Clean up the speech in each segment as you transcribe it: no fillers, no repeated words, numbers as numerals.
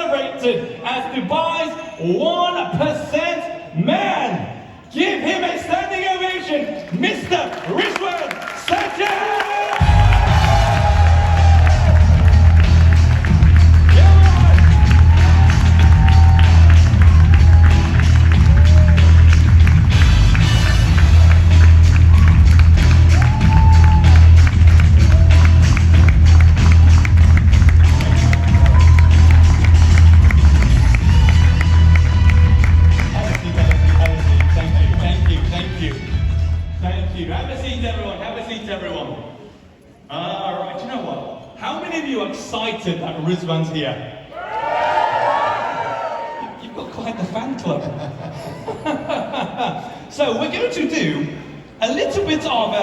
celebrated as Dubai's 1% man. Give him a standing ovation, Mr. Rizwan Sajjad! Have a seat, everyone. Have a seat, everyone. All right, you know what? How many of you are excited that Rizwan's here? You've got quite the fan club. So we're going to do a little bit of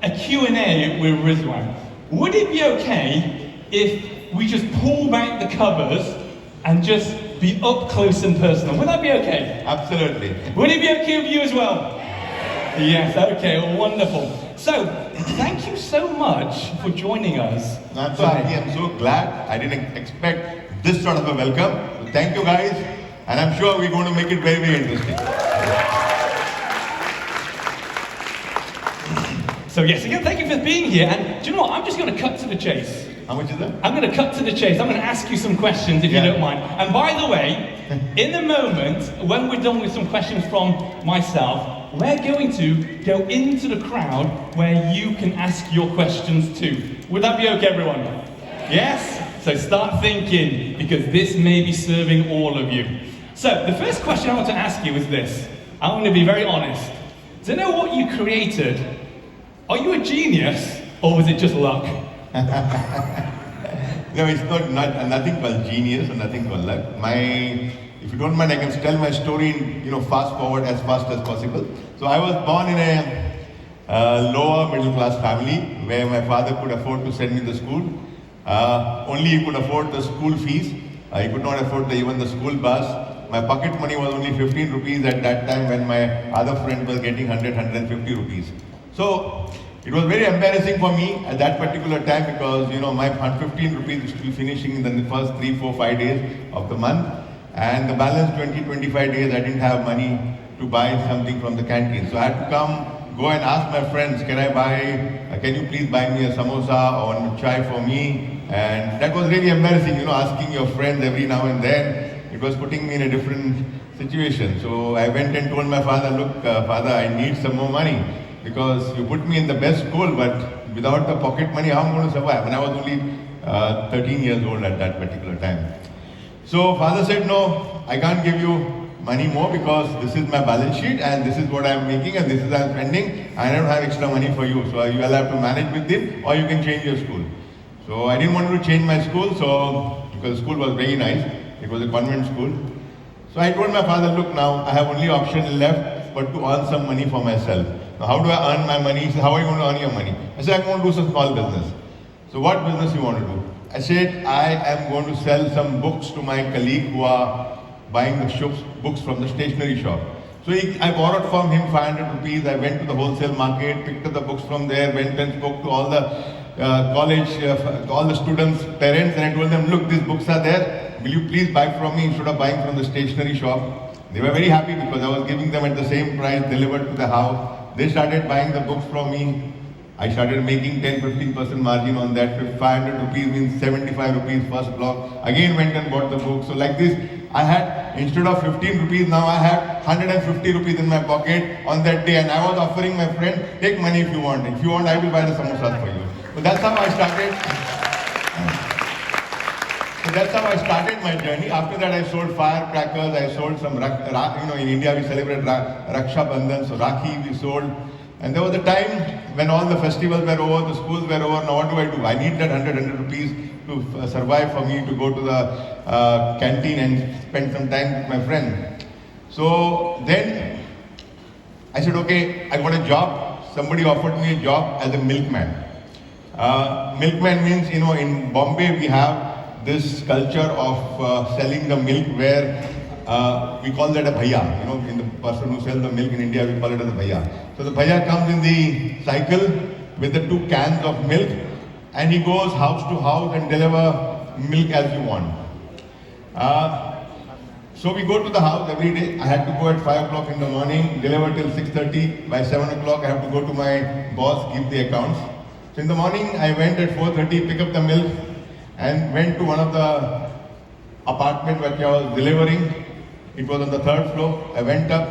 a Q&A with Rizwan. Would it be okay if we just pull back the covers and just be up close and personal? Would that be okay? Absolutely. Would it be okay with you as well? Yes, okay, wonderful. So, thank you so much for joining us. Absolutely, I'm so glad. I didn't expect this sort of a welcome. So thank you guys, and I'm sure we're going to make it very, very interesting. So yes, again, thank you for being here. And do you know what? I'm just going to cut to the chase. How much is that? I'm going to cut to the chase. I'm going to ask you some questions if you don't mind. And by the way, in a moment, when we're done with some questions from myself, we're going to go into the crowd where you can ask your questions too. Would that be okay, everyone? Yes? So start thinking, because this may be serving all of you. So the first question I want to ask you is this. I want to be very honest. Do you know what you created? Are you a genius, or was it just luck? No, it's not nothing called genius or nothing called luck. If you don't mind, I can tell my story in fast forward as fast as possible. So I was born in a lower middle class family where my father could afford to send me to school. Only he could afford the school fees. He could not afford even the school bus. My pocket money was only 15 rupees at that time when my other friend was getting 150 rupees. So it was very embarrassing for me at that particular time because my 15 rupees is still finishing in the first 3, 4, 5 days of the month. And the balance 20, 25 days I didn't have money to buy something from the canteen. So I had to go and ask my friends, can you please buy me a samosa or chai for me? And that was really embarrassing, asking your friends every now and then. It was putting me in a different situation. So I went and told my father, look, father, I need some more money because you put me in the best school, but without the pocket money, how am I going to survive? And I was only 13 years old at that particular time. So father said, no, I can't give you money more because this is my balance sheet and this is what I'm making and this is I'm spending. I don't have extra money for you. So you will have to manage with it or you can change your school. So I didn't want to change my school because the school was very nice. It was a convent school. So I told my father, look now, I have only option left but to earn some money for myself. Now how do I earn my money? He said, how are you going to earn your money? I said, I'm going to do some small business. So what business you want to do? I said, I am going to sell some books to my colleague who are buying the books from the stationery shop. So I borrowed from him 500 rupees. I went to the wholesale market, picked up the books from there, went and spoke to all the all the students' parents, and I told them, look, these books are there. Will you please buy from me instead of buying from the stationery shop? They were very happy because I was giving them at the same price delivered to the house. They started buying the books from me. I started making 10-15% margin on that. 500 rupees means 75 rupees first block. Again went and bought the book. So like this, I had, instead of 15 rupees, now I had 150 rupees in my pocket on that day. And I was offering my friend, take money if you want. If you want, I will buy the samosas for you. So that's how I started. So that's how I started my journey. After that, I sold firecrackers. I sold some, in India we celebrate Raksha Bandhan. So Rakhi we sold. And there was a time when all the festivals were over, the schools were over. Now what do? I need that 100 rupees to survive for me to go to the canteen and spend some time with my friend. So then I said, okay, I got a job. Somebody offered me a job as a milkman. Milkman means, in Bombay we have this culture of selling the milk where we call that a bhaiya. In the person who sells the milk in India, we call it as a bhaiya. So the bhaiya comes in the cycle with the 2 cans of milk and he goes house to house and deliver milk as you want. So we go to the house every day. I had to go at 5 o'clock in the morning, deliver till 6:30. By 7 o'clock, I have to go to my boss, give the accounts. So in the morning, I went at 4:30, pick up the milk, and went to one of the apartment where I was delivering. It was on the 3rd floor. I went up.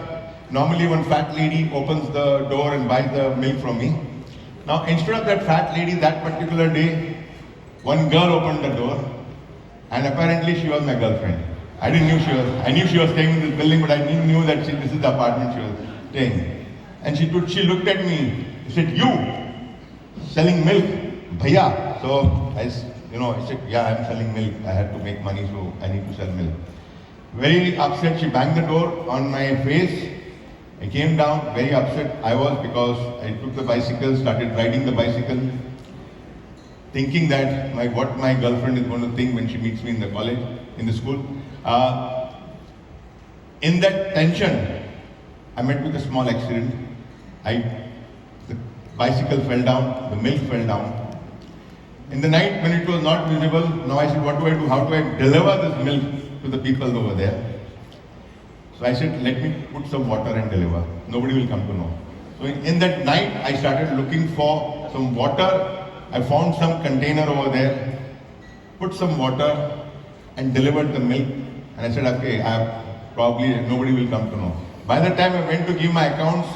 Normally, one fat lady opens the door and buys the milk from me. Now, instead of that fat lady, that particular day, one girl opened the door, and apparently she was my girlfriend. I knew she was staying in this building, but I didn't knew that this is the apartment she was staying. And she looked at me. She said, "You selling milk, bhaiya?" So I said, "Yeah, I'm selling milk. I had to make money, so I need to sell milk." Very upset, she banged the door on my face. I came down, very upset I was, because I took the bicycle, started riding the bicycle, thinking that what my girlfriend is going to think when she meets me in the college, in the school. In that tension, I met with a small accident. The bicycle fell down, the milk fell down. In the night when it was not visible, now I said, what do I do? How do I deliver this milk to the people over there? So I said, let me put some water and deliver. Nobody will come to know. So in that night, I started looking for some water. I found some container over there, put some water and delivered the milk. And I said, okay, nobody will come to know. By the time I went to give my accounts,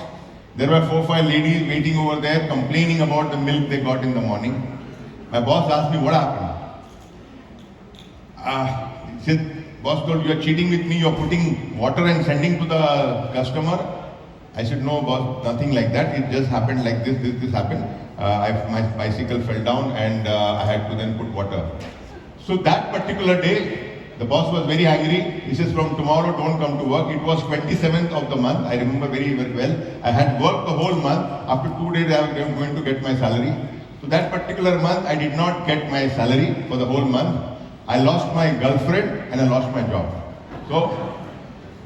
there were 4 or 5 ladies waiting over there complaining about the milk they got in the morning. My boss asked me, what happened? He said, boss told you are cheating with me, you are putting water and sending to the customer. I said, no boss, nothing like that. It just happened like this happened. My bicycle fell down and I had to then put water. So that particular day, the boss was very angry. He says, from tomorrow, don't come to work. It was 27th of the month. I remember very, very well. I had worked the whole month. After 2 days, I was going to get my salary. So that particular month, I did not get my salary for the whole month. I lost my girlfriend and I lost my job. So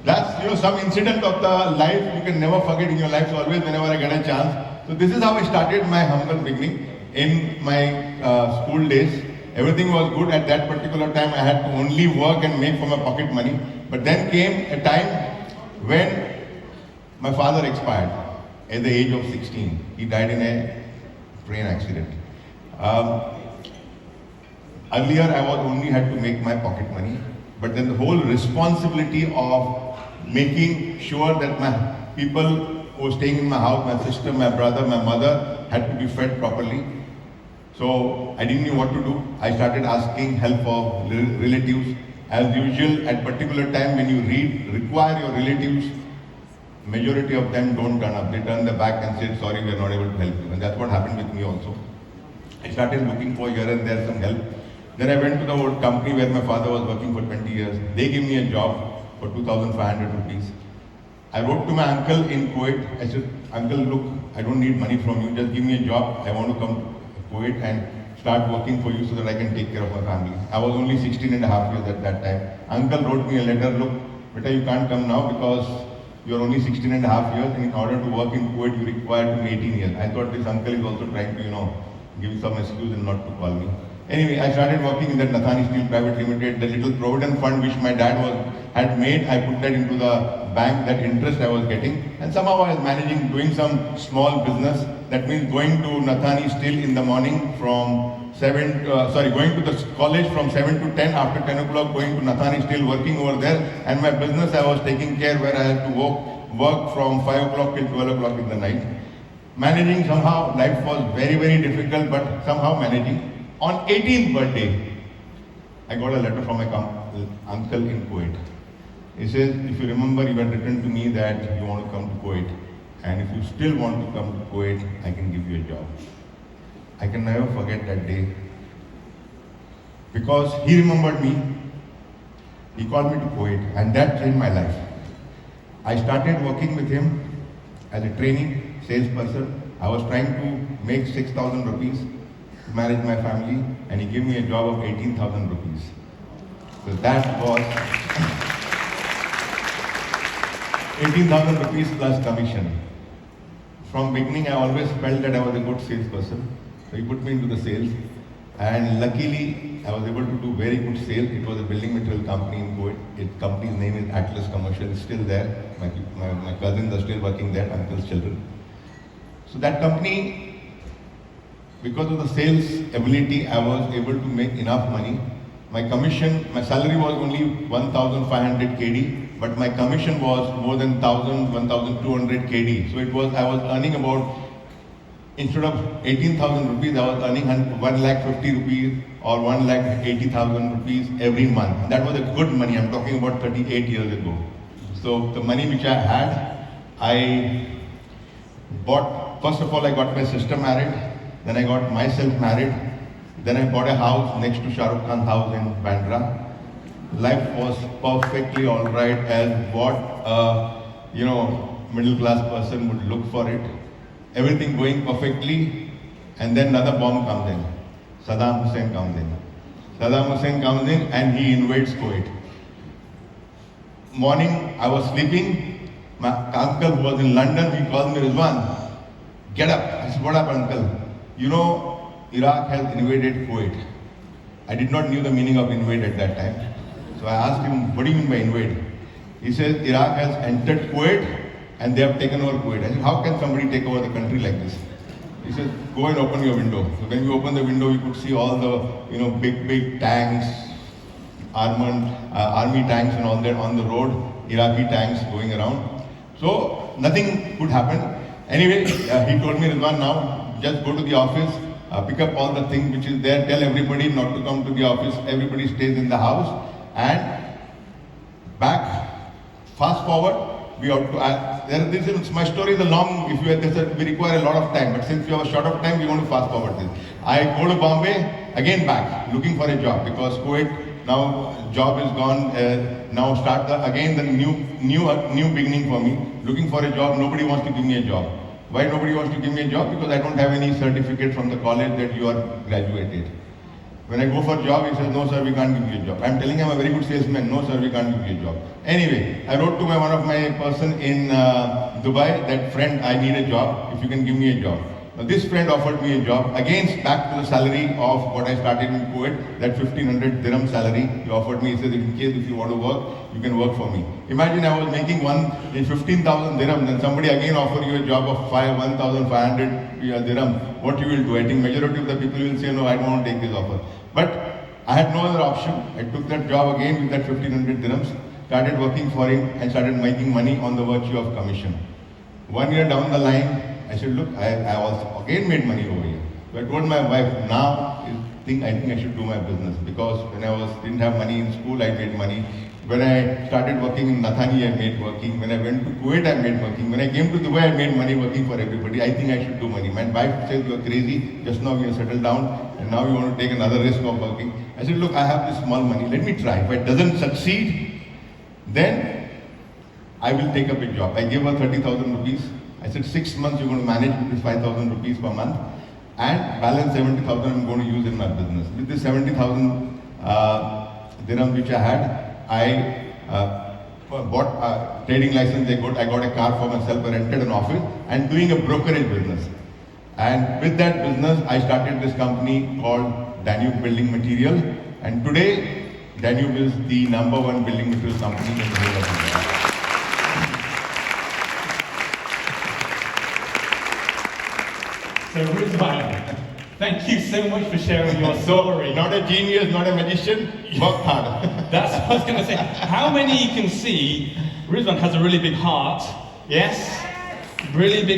that's some incident of the life you can never forget in your life. So always, whenever I get a chance. So this is how I started my humble beginning in my school days. Everything was good at that particular time. I had to only work and make for my pocket money. But then came a time when my father expired at the age of 16. He died in a train accident. Earlier, I was only had to make my pocket money. But then the whole responsibility of making sure that my people who were staying in my house, my sister, my brother, my mother, had to be fed properly. So I didn't know what to do. I started asking help of relatives. As usual, at particular time when you require your relatives, majority of them don't turn up. They turn their back and say, sorry, we are not able to help you. And that's what happened with me also. I started looking for here and there some help. Then I went to the old company where my father was working for 20 years. They gave me a job for 2,500 rupees. I wrote to my uncle in Kuwait. I said, uncle, look, I don't need money from you. Just give me a job. I want to come to Kuwait and start working for you so that I can take care of my family. I was only 16 and a half years at that time. Uncle wrote me a letter, look, beta, you can't come now because you are only 16 and a half years and in order to work in Kuwait, you require to be 18 years. I thought this uncle is also trying to, give some excuse and not to call me. Anyway, I started working in that Nathani Steel Private Limited, the little provident fund which my dad had made. I put that into the bank, that interest I was getting, and somehow I was managing, doing some small business. That means going to Nathani Steel in the morning from going to the college from 7 to 10. After 10 o'clock, going to Nathani Steel, working over there, and my business I was taking care where I had to work from 5 o'clock till 12 o'clock in the night. Managing somehow, life was very, very difficult, but somehow managing. On 18th birthday, I got a letter from my uncle in Kuwait. He says, if you remember, you had written to me that you want to come to Kuwait. And if you still want to come to Kuwait, I can give you a job. I can never forget that day. Because he remembered me, he called me to Kuwait, and that changed my life. I started working with him as a training salesperson. I was trying to make 6,000 rupees. Manage my family, and he gave me a job of 18,000 rupees. So that was 18,000 rupees plus commission. From beginning, I always felt that I was a good salesperson. So he put me into the sales. And luckily, I was able to do very good sales. It was a building material company in Kuwait. Its company's name is Atlas Commercial. It's still there. My cousins are still working there, uncle's children. So that company, because of the sales ability, I was able to make enough money. My salary was only 1,500 KD, but my commission was more than 1,200 KD. So I was earning about, instead of 18,000 rupees, I was earning 1,50,000 rupees or 1,80,000 rupees every month. That was a good money. I'm talking about 38 years ago. So the money which I had, I bought, first of all, I got my sister married. Then I got myself married. Then I bought a house next to Shah Rukh Khan's house in Bandra. Life was perfectly all right as what a middle class person would look for it. Everything going perfectly, and then another bomb comes in. Saddam Hussein comes in. Saddam Hussein comes in and he invades Kuwait. Morning, I was sleeping. My uncle who was in London, he called me, Rizwan, get up. I said, what up, uncle? You know, Iraq has invaded Kuwait. I did not know the meaning of invade at that time. So I asked him, what do you mean by invade? He says, Iraq has entered Kuwait and they have taken over Kuwait. I said, how can somebody take over the country like this? He said, go and open your window. So when we opened the window, we could see all the big tanks, army tanks and all that on the road, Iraqi tanks going around. So nothing could happen. Anyway, he told me, Rizwan, now just go to the office, pick up all the things which is there, tell everybody not to come to the office, everybody stays in the house, and back, fast forward, we have to, my story is a long, we require a lot of time, but since we have a short of time, we want to fast forward this. I go to Bombay, again back, looking for a job, because Kuwait, now job is gone, now start again the new beginning for me, looking for a job, nobody wants to give me a job. Why nobody wants to give me a job? Because I don't have any certificate from the college that you are graduated. When I go for a job, he says, no sir, we can't give you a job. I'm telling him I'm a very good salesman. No sir, we can't give you a job. Anyway, I wrote to one of my person in Dubai, that friend, I need a job, if you can give me a job. Now, this friend offered me a job, again back to the salary of what I started in Kuwait, that 1,500 dirham salary. He offered me, he said, in case if you want to work, you can work for me. Imagine I was making 15,000 dirham, then somebody again offer you a job of 1,500 dirham. What you will do? I think majority of the people will say, no, I don't want to take this offer. But I had no other option. I took that job again with that 1,500 dirhams, started working for him and started making money on the virtue of commission. 1 year down the line, I said, look, I also again made money over here. So I told my wife, now I think I should do my business, because when I didn't have money in school, I made money. When I started working in Nathani, I made working. When I went to Kuwait, I made working. When I came to Dubai, I made money working for everybody. I think I should do money. My wife says, you're crazy. Just now you settled down and now you want to take another risk of working. I said, look, I have this small money. Let me try. If it doesn't succeed, then I will take up a job. I gave her 30,000 rupees. I said, 6 months you're going to manage with this 5,000 rupees per month, and balance 70,000 I'm going to use in my business. With this 70,000 dirham which I had, I bought a trading license. I got a car for myself, I rented an office, and doing a brokerage business. And with that business, I started this company called Danube Building Material. And today, Danube is the #1 building material company in the whole of India. So Rizwan, thank you so much for sharing your story. Not a genius, not a magician, worked hard. That's what I was going to say. How many you can see, Rizwan has a really big heart, yes? Really big